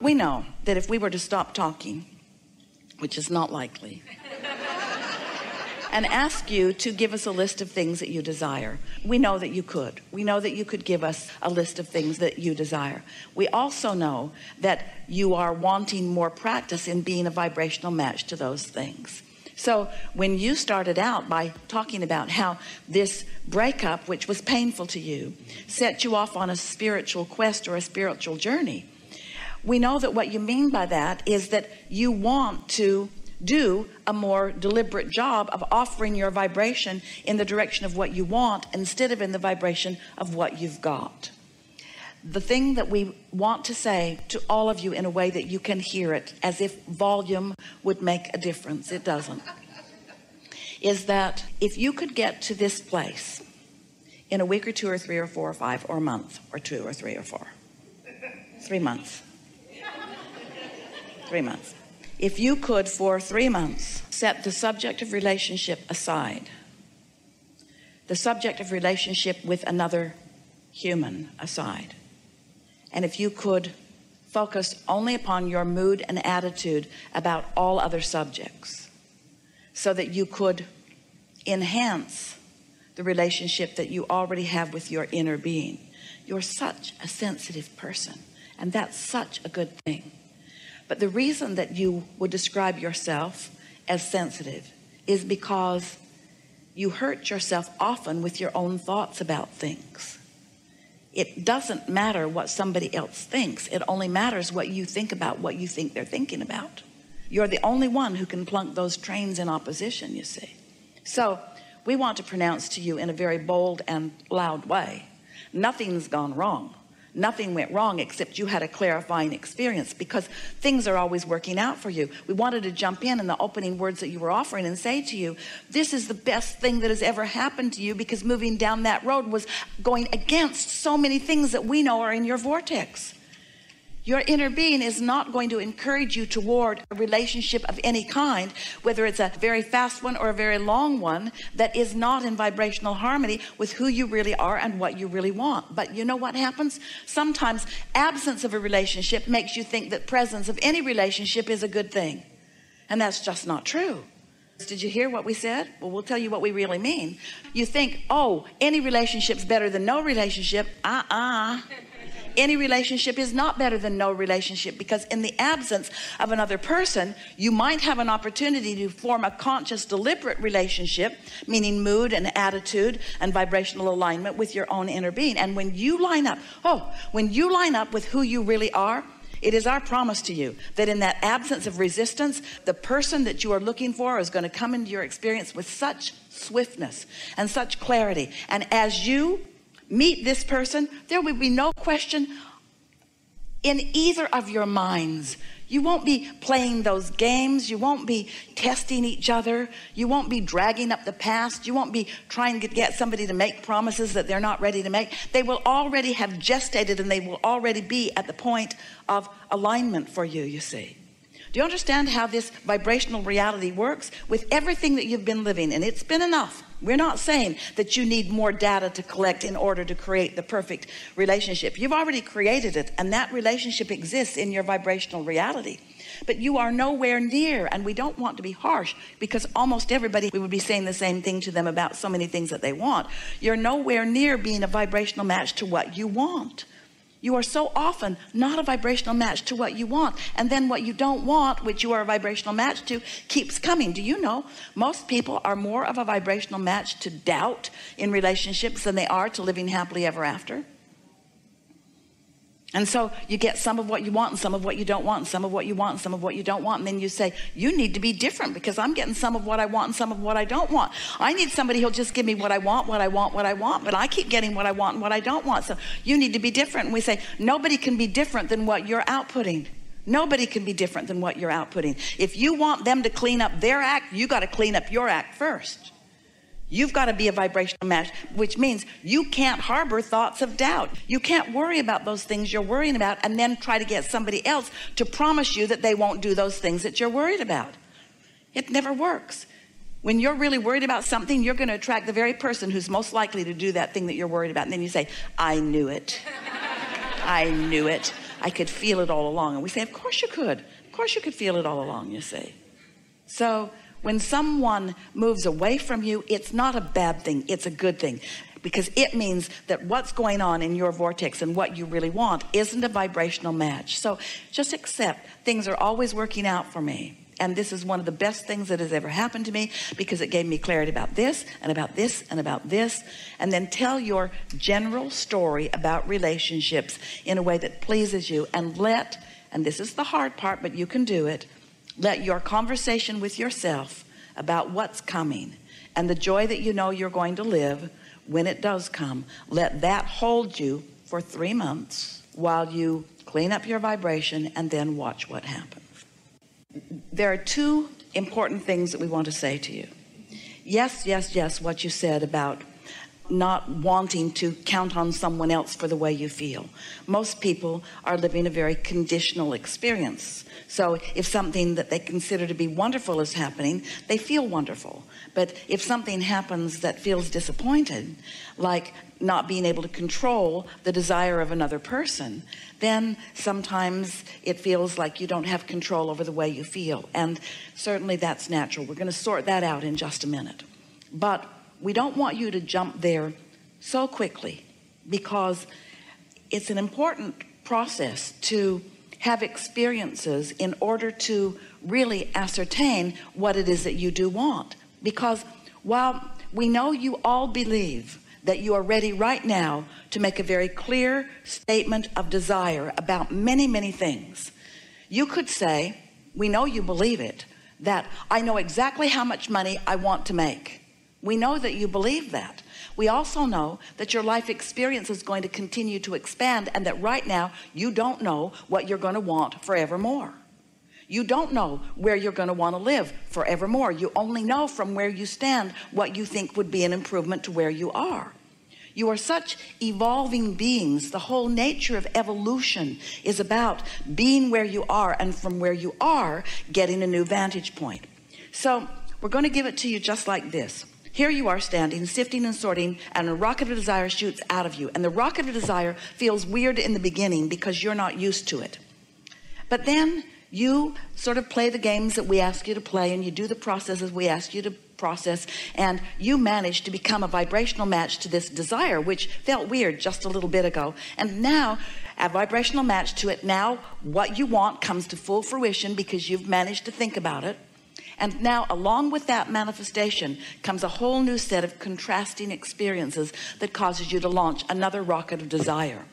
We know that if we were to stop talking, which is not likely, and ask you to give us a list of things that you desire, we know that you could. We know that you could give us a list of things that you desire. We also know that you are wanting more practice in being a vibrational match to those things. So when you started out by talking about how this breakup, which was painful to you, set you off on a spiritual quest or a spiritual journey, we know that what you mean by that is that you want to do a more deliberate job of offering your vibration in the direction of what you want instead of in the vibration of what you've got. The thing that we want to say to all of you in a way that you can hear it, as if volume would make a difference, it doesn't, is that if you could get to this place in a week or 2 or 3 or 4 or 5 or a month or 2 or 3 or 4, 3 months, 3 months. If you could for 3 months set the subject of relationship aside, the subject of relationship with another human aside, and if you could focus only upon your mood and attitude about all other subjects, so that you could enhance the relationship that you already have with your inner being. You're such a sensitive person, and that's such a good thing. But the reason that you would describe yourself as sensitive is because you hurt yourself often with your own thoughts about things. It doesn't matter what somebody else thinks. It only matters what you think about what you think they're thinking about. You're the only one who can plunk those trains in opposition, you see. So we want to pronounce to you in a very bold and loud way, nothing's gone wrong. Nothing went wrong except you had a clarifying experience, because things are always working out for you. We wanted to jump in the opening words that you were offering and say to you, this is the best thing that has ever happened to you, because moving down that road was going against so many things that we know are in your vortex. Your inner being is not going to encourage you toward a relationship of any kind, whether it's a very fast one or a very long one, that is not in vibrational harmony with who you really are and what you really want. But you know what happens? Sometimes absence of a relationship makes you think that presence of any relationship is a good thing. And that's just not true. Did you hear what we said? Well, we'll tell you what we really mean. You think, oh, any relationship's better than no relationship. Any relationship is not better than no relationship, because in the absence of another person, you might have an opportunity to form a conscious, deliberate relationship, meaning mood and attitude and vibrational alignment with your own inner being. And when you line up, with who you really are, it is our promise to you that in that absence of resistance, the person that you are looking for is going to come into your experience with such swiftness and such clarity. And as you meet this person, there will be no question in either of your minds. You won't be playing those games. You won't be testing each other. You won't be dragging up the past. You won't be trying to get somebody to make promises that they're not ready to make. They will already have gestated, and they will already be at the point of alignment for you, you see. Do you understand how this vibrational reality works? With everything that you've been living, and it's been enough. We're not saying that you need more data to collect in order to create the perfect relationship. You've already created it, and that relationship exists in your vibrational reality. But you are nowhere near, and we don't want to be harsh, because almost everybody, we would be saying the same thing to them about so many things that they want. You're nowhere near being a vibrational match to what you want. You are so often not a vibrational match to what you want. And then what you don't want, which you are a vibrational match to, keeps coming. Do you know most people are more of a vibrational match to doubt in relationships than they are to living happily ever after? And so you get some of what you want and some of what you don't want, and some of what you want and some of what you don't want. And then you say, you need to be different, because I'm getting some of what I want and some of what I don't want. I need somebody who'll just give me what I want, but I keep getting what I want and what I don't want. So you need to be different. And we say, nobody can be different than what you're outputting. Nobody can be different than what you're outputting. If you want them to clean up their act, you got to clean up your act first. You've got to be a vibrational match, which means you can't harbor thoughts of doubt. You can't worry about those things you're worrying about and then try to get somebody else to promise you that they won't do those things that you're worried about. It never works. When you're really worried about something, you're going to attract the very person who's most likely to do that thing that you're worried about. And then you say, I knew it. I knew it. I could feel it all along. And we say, of course you could. Of course you could feel it all along, you see. So when someone moves away from you, it's not a bad thing. It's a good thing, because it means that what's going on in your vortex and what you really want isn't a vibrational match. So just accept things are always working out for me. And this is one of the best things that has ever happened to me, because it gave me clarity about this and about this and about this. And then tell your general story about relationships in a way that pleases you, and this is the hard part, but you can do it, let your conversation with yourself about what's coming and the joy that you know you're going to live when it does come, let that hold you for 3 months while you clean up your vibration, and then watch what happens. There are 2 important things that we want to say to you. Yes, what you said about not wanting to count on someone else for the way you feel. Most people are living a very conditional experience. So if something that they consider to be wonderful is happening, they feel wonderful. But if something happens that feels disappointed, like not being able to control the desire of another person, then sometimes it feels like you don't have control over the way you feel. And certainly that's natural. We're going to sort that out in just a minute. But we don't want you to jump there so quickly, because it's an important process to have experiences in order to really ascertain what it is that you do want. Because while we know you all believe that you are ready right now to make a very clear statement of desire about many, many things, you could say, we know you believe it, that I know exactly how much money I want to make. We know that you believe that. We also know that your life experience is going to continue to expand, and that right now you don't know what you're going to want forevermore. You don't know where you're going to want to live forevermore. You only know from where you stand what you think would be an improvement to where you are. You are such evolving beings. The whole nature of evolution is about being where you are, and from where you are, getting a new vantage point. So we're going to give it to you just like this. Here you are standing, sifting and sorting, and a rocket of desire shoots out of you. And the rocket of desire feels weird in the beginning because you're not used to it. But then you sort of play the games that we ask you to play, and you do the processes we ask you to process, and you manage to become a vibrational match to this desire, which felt weird just a little bit ago. And now a vibrational match to it. Now what you want comes to full fruition because you've managed to think about it. And now along with that manifestation comes a whole new set of contrasting experiences that causes you to launch another rocket of desire.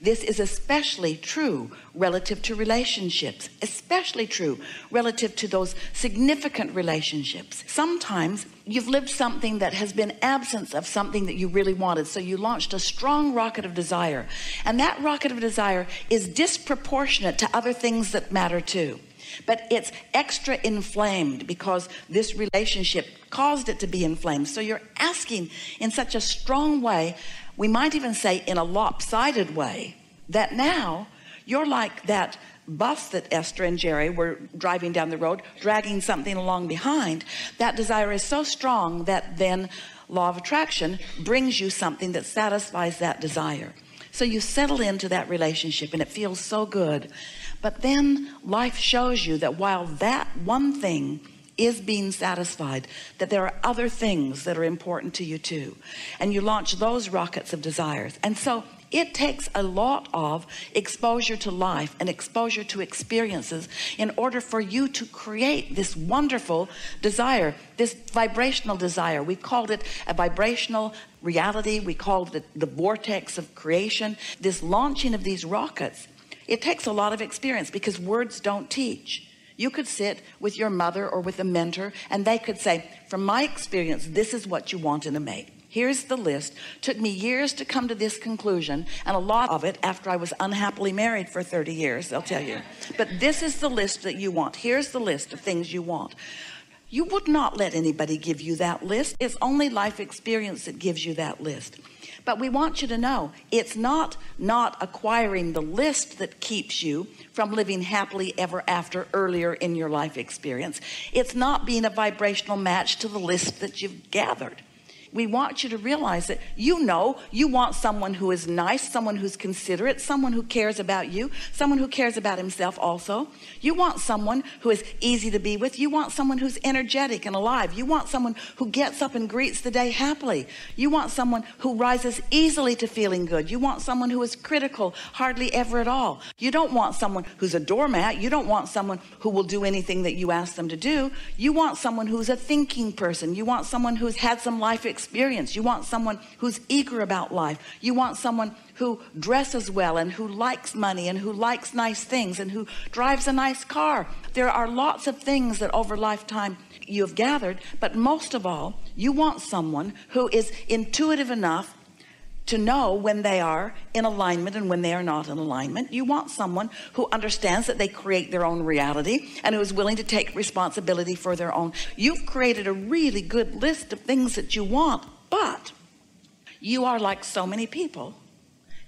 This is especially true relative to relationships, especially true relative to those significant relationships. Sometimes you've lived something that has been absence of something that you really wanted, so you launched a strong rocket of desire, and that rocket of desire is disproportionate to other things that matter too. But it's extra inflamed because this relationship caused it to be inflamed. So you're asking in such a strong way, we might even say in a lopsided way, that now you're like that bus that Esther and Jerry were driving down the road, dragging something along behind. That desire is so strong that then law of attraction brings you something that satisfies that desire. So you settle into that relationship and it feels so good. But then life shows you that while that one thing is being satisfied, that there are other things that are important to you too. And you launch those rockets of desires. And so it takes a lot of exposure to life and exposure to experiences in order for you to create this wonderful desire, this vibrational desire. We called it a vibrational reality. We called it the vortex of creation. This launching of these rockets, it takes a lot of experience because words don't teach. You could sit with your mother or with a mentor, and they could say, from my experience, this is what you want in a mate. Here's the list. Took me years to come to this conclusion, and a lot of it after I was unhappily married for 30 years, they'll tell you. But this is the list that you want. Here's the list of things you want. You would not let anybody give you that list. It's only life experience that gives you that list. But we want you to know it's not acquiring the list that keeps you from living happily ever after earlier in your life experience. It's not being a vibrational match to the list that you've gathered. We want you to realize that you want someone who is nice, someone who's considerate, someone who cares about you, someone who cares about himself also. You want someone who is easy to be with. You want someone who's energetic and alive. You want someone who gets up and greets the day happily. You want someone who rises easily to feeling good. You want someone who is critical hardly ever at all. You don't want someone who's a doormat. You don't want someone who will do anything that you ask them to do. You want someone who's a thinking person. You want someone who's had some life experience. You want someone who's eager about life. You want someone who dresses well and who likes money and who likes nice things and who drives a nice car. There are lots of things that over lifetime you have gathered, but most of all, you want someone who is intuitive enough to know when they are in alignment and when they are not in alignment. You want someone who understands that they create their own reality and who is willing to take responsibility for their own. You've created a really good list of things that you want, but you are like so many people.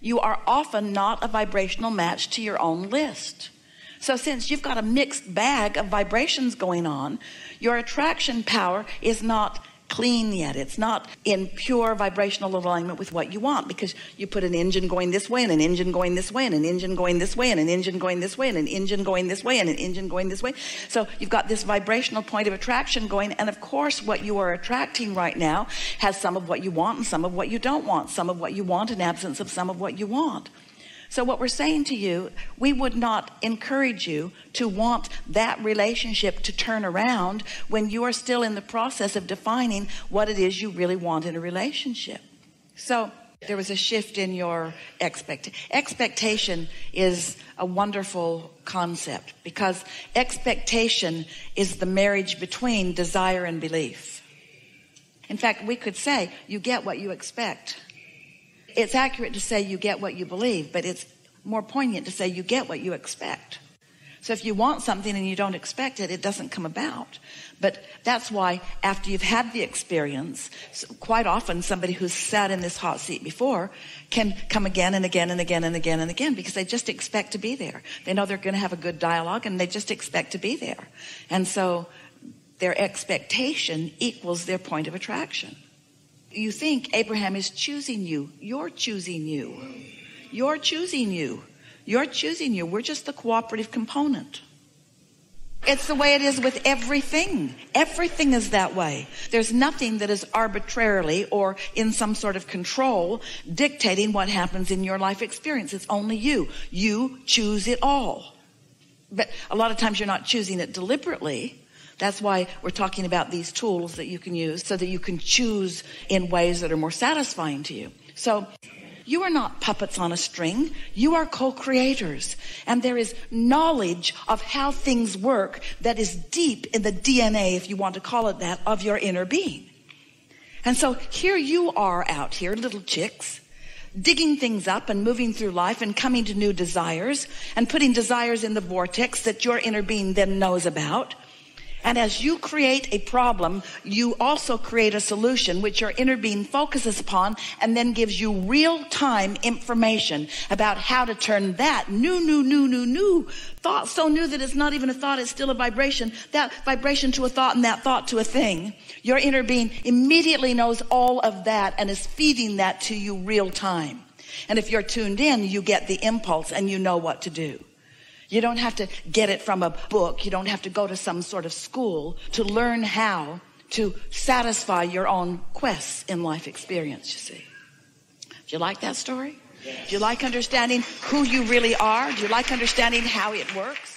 You are often not a vibrational match to your own list. So since you've got a mixed bag of vibrations going on, your attraction power is not clean yet. It's not in pure vibrational alignment with what you want, because you put an engine going this way and an engine going this way and an engine going this way and an engine going this way and an engine going this way and an engine going this way. So you've got this vibrational point of attraction going, and of course what you are attracting right now has some of what you want and some of what you don't want, some of what you want in absence of some of what you want. So what we're saying to you, we would not encourage you to want that relationship to turn around when you are still in the process of defining what it is you really want in a relationship. So there was a shift in your expectation is a wonderful concept, because expectation is the marriage between desire and belief. In fact, we could say you get what you expect. It's accurate to say you get what you believe, but it's more poignant to say you get what you expect. So if you want something and you don't expect it, it doesn't come about. But that's why after you've had the experience, quite often somebody who's sat in this hot seat before can come again and again and again and again and again, because they just expect to be there. They know they're going to have a good dialogue and they just expect to be there. And so their expectation equals their point of attraction. You think Abraham is choosing you. You're choosing you. You're choosing you. You're choosing you. We're just the cooperative component. It's the way it is with everything. Everything is that way. There's nothing that is arbitrarily or in some sort of control dictating what happens in your life experience. It's only you. You choose it all. But a lot of times you're not choosing it deliberately. That's why we're talking about these tools that you can use so that you can choose in ways that are more satisfying to you. So you are not puppets on a string. You are co-creators. And there is knowledge of how things work that is deep in the DNA, if you want to call it that, of your inner being. And so here you are out here, little chicks, digging things up and moving through life and coming to new desires and putting desires in the vortex that your inner being then knows about. And as you create a problem, you also create a solution which your inner being focuses upon and then gives you real-time information about how to turn that new thought, so new that it's not even a thought, it's still a vibration, that vibration to a thought and that thought to a thing. Your inner being immediately knows all of that and is feeding that to you real-time. And if you're tuned in, you get the impulse and you know what to do. You don't have to get it from a book. You don't have to go to some sort of school to learn how to satisfy your own quests in life experience, you see. Do you like that story? Yes. Do you like understanding who you really are? Do you like understanding how it works?